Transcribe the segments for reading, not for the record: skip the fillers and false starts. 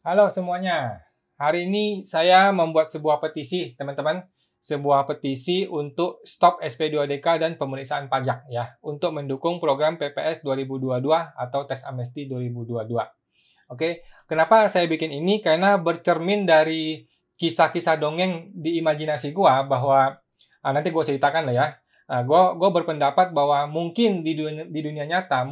Halo semuanya. Hari ini saya membuat sebuah petisi, teman-teman. Sebuah petisi untuk stop SP2DK dan pemeriksaan pajak ya, untuk mendukung program PPS 2022 atau Tax Amnesty 2022. Oke, kenapa saya bikin ini? Karena bercermin dari kisah-kisah dongeng di imajinasi gua bahwa nanti gua ceritakan lah ya. Gua berpendapat bahwa mungkin di dunia nyata,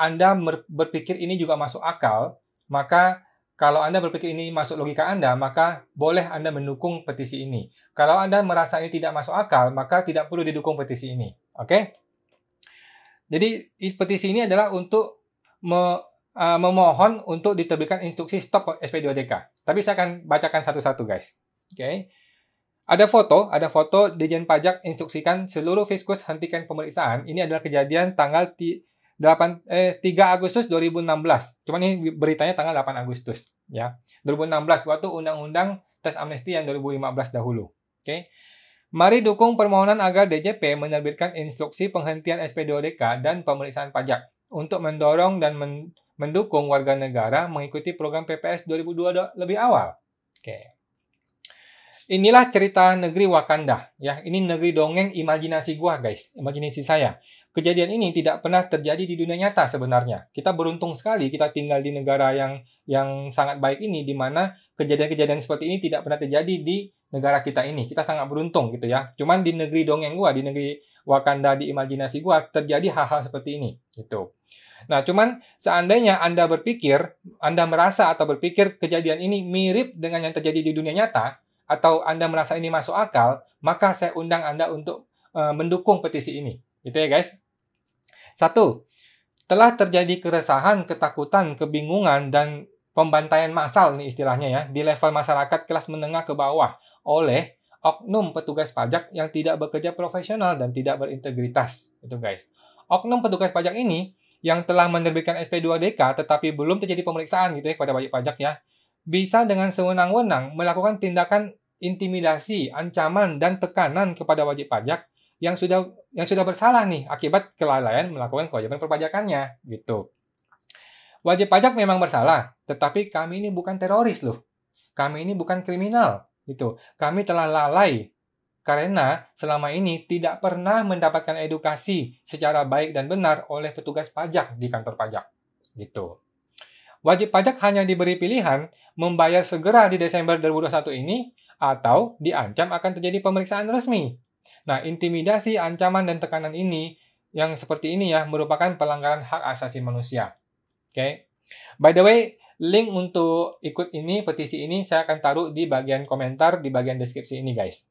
Anda berpikir ini juga masuk akal, maka kalau Anda berpikir ini masuk logika Anda, maka boleh Anda mendukung petisi ini. Kalau Anda merasa ini tidak masuk akal, maka tidak perlu didukung petisi ini. Oke? Jadi petisi ini adalah untuk memohon untuk diterbitkan instruksi stop SP2DK. Tapi saya akan bacakan satu-satu, guys. Oke? Ada foto Dirjen Pajak instruksikan seluruh fiskus hentikan pemeriksaan. Ini adalah kejadian tanggal 3 Agustus 2016. Cuma ini beritanya tanggal 8 Agustus. Ya. 2016, waktu Undang-Undang Tax Amnesty yang 2015 dahulu. Oke. Mari dukung permohonan agar DJP menerbitkan instruksi penghentian SP2DK dan pemeriksaan pajak untuk mendorong dan mendukung warga negara mengikuti program PPS 2022 lebih awal. Oke. Inilah cerita negeri Wakanda. Ya, ini negeri dongeng imajinasi gua, guys. Imajinasi saya. Kejadian ini tidak pernah terjadi di dunia nyata sebenarnya. Kita beruntung sekali kita tinggal di negara yang sangat baik ini, di mana kejadian-kejadian seperti ini tidak pernah terjadi di negara kita ini. Kita sangat beruntung gitu ya. Cuman di negeri dongeng gua, di negeri Wakanda, di imajinasi gua, terjadi hal-hal seperti ini. Gitu. Nah, cuman seandainya Anda merasa atau berpikir kejadian ini mirip dengan yang terjadi di dunia nyata, atau Anda merasa ini masuk akal, maka saya undang Anda untuk mendukung petisi ini. Gitu ya, guys. 1. Telah terjadi keresahan, ketakutan, kebingungan, dan pembantaian massal nih istilahnya ya, di level masyarakat kelas menengah ke bawah oleh oknum petugas pajak yang tidak bekerja profesional dan tidak berintegritas. Itu, guys. Oknum petugas pajak ini yang telah menerbitkan SP2DK tetapi belum terjadi pemeriksaan gitu ya kepada wajib pajak ya, bisa dengan sewenang-wenang melakukan tindakan intimidasi, ancaman, dan tekanan kepada wajib pajak yang sudah bersalah nih akibat kelalaian melakukan kewajiban perpajakannya gitu. Wajib pajak memang bersalah, tetapi kami ini bukan teroris loh. Kami ini bukan kriminal gitu. Kami telah lalai karena selama ini tidak pernah mendapatkan edukasi secara baik dan benar oleh petugas pajak di kantor pajak gitu. Wajib pajak hanya diberi pilihan membayar segera di Desember 2021 ini atau diancam akan terjadi pemeriksaan resmi. Nah, intimidasi, ancaman, dan tekanan ini yang seperti ini ya merupakan pelanggaran hak asasi manusia. Oke. By the way, link untuk ikut ini, petisi ini saya akan taruh di bagian komentar, di bagian deskripsi ini, guys.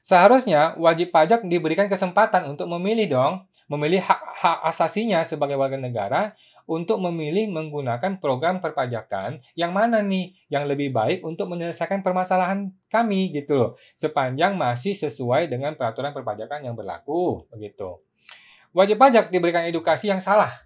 Seharusnya wajib pajak diberikan kesempatan untuk memilih hak asasinya sebagai warga negara untuk memilih menggunakan program perpajakan yang mana nih yang lebih baik untuk menyelesaikan permasalahan kami gitu loh, sepanjang masih sesuai dengan peraturan perpajakan yang berlaku begitu. Wajib pajak diberikan edukasi yang salah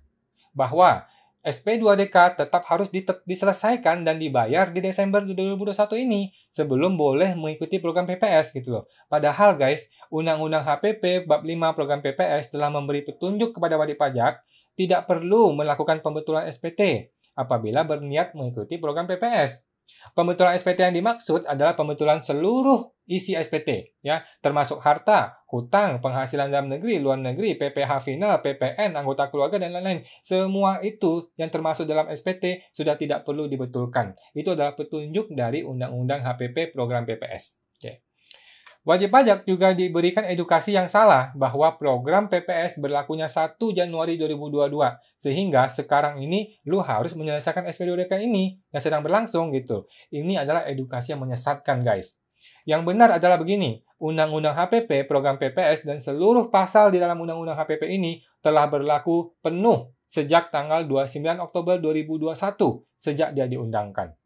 bahwa SP2DK tetap harus diselesaikan dan dibayar di Desember 2021 ini sebelum boleh mengikuti program PPS gitu loh. Padahal guys, Undang-Undang HPP Bab 5 program PPS telah memberi petunjuk kepada wajib pajak tidak perlu melakukan pembetulan SPT apabila berniat mengikuti program PPS. Pembetulan SPT yang dimaksud adalah pembetulan seluruh isi SPT, ya, termasuk harta, hutang, penghasilan dalam negeri, luar negeri, PPh final, PPN, anggota keluarga, dan lain-lain. Semua itu yang termasuk dalam SPT sudah tidak perlu dibetulkan. Itu adalah petunjuk dari Undang-Undang HPP program PPS. Oke. Wajib pajak juga diberikan edukasi yang salah bahwa program PPS berlakunya 1 Januari 2022. Sehingga sekarang ini lu harus menyelesaikan SP2DK ini yang sedang berlangsung gitu. Ini adalah edukasi yang menyesatkan, guys. Yang benar adalah begini, Undang-Undang HPP, program PPS, dan seluruh pasal di dalam Undang-Undang HPP ini telah berlaku penuh sejak tanggal 29 Oktober 2021, sejak dia diundangkan.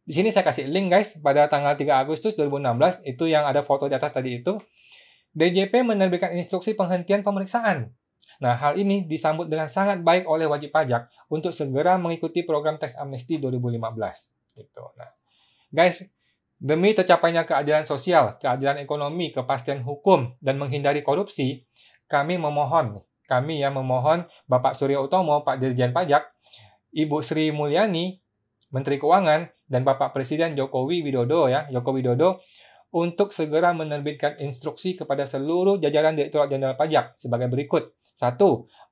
Di sini saya kasih link guys, pada tanggal 3 Agustus 2016, itu yang ada foto di atas tadi itu, DJP menerbitkan instruksi penghentian pemeriksaan. Nah, hal ini disambut dengan sangat baik oleh wajib pajak untuk segera mengikuti program Tax Amnesty 2015. Gitu. Nah, guys, demi tercapainya keadilan sosial, keadilan ekonomi, kepastian hukum, dan menghindari korupsi, kami memohon Bapak Surya Utomo, Pak Dirjen Pajak, Ibu Sri Mulyani, Menteri Keuangan, dan Bapak Presiden Joko Widodo untuk segera menerbitkan instruksi kepada seluruh jajaran Direktorat Jenderal Pajak sebagai berikut. 1.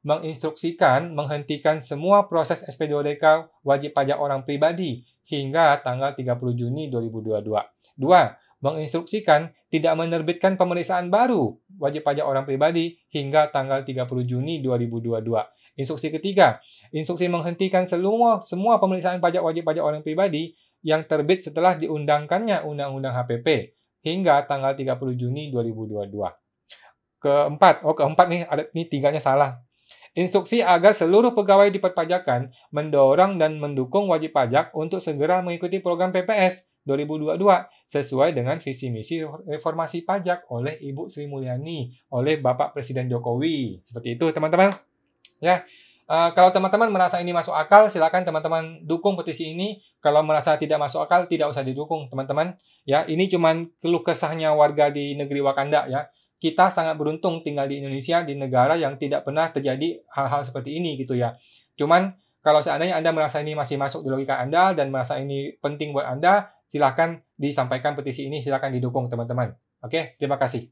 Menginstruksikan menghentikan semua proses SP2DK wajib pajak orang pribadi hingga tanggal 30 Juni 2022. 2. Menginstruksikan tidak menerbitkan pemeriksaan baru wajib pajak orang pribadi hingga tanggal 30 Juni 2022. Instruksi ketiga, instruksi menghentikan semua pemeriksaan pajak wajib pajak orang pribadi yang terbit setelah diundangkannya Undang-Undang HPP hingga tanggal 30 Juni 2022. Keempat nih tiganya salah. Instruksi agar seluruh pegawai di perpajakan mendorong dan mendukung wajib pajak untuk segera mengikuti program PPS 2022 sesuai dengan visi misi reformasi pajak oleh Ibu Sri Mulyani, oleh Bapak Presiden Jokowi. Seperti itu, teman-teman. Ya, kalau teman-teman merasa ini masuk akal, silakan teman-teman dukung petisi ini. Kalau merasa tidak masuk akal, tidak usah didukung, teman-teman. Ya, ini cuman keluh kesahnya warga di negeri Wakanda, ya. Kita sangat beruntung tinggal di Indonesia, di negara yang tidak pernah terjadi hal-hal seperti ini, gitu ya. Cuman, kalau seandainya Anda merasa ini masih masuk di logika Anda dan merasa ini penting buat Anda, silakan disampaikan petisi ini, silakan didukung, teman-teman. Oke, terima kasih.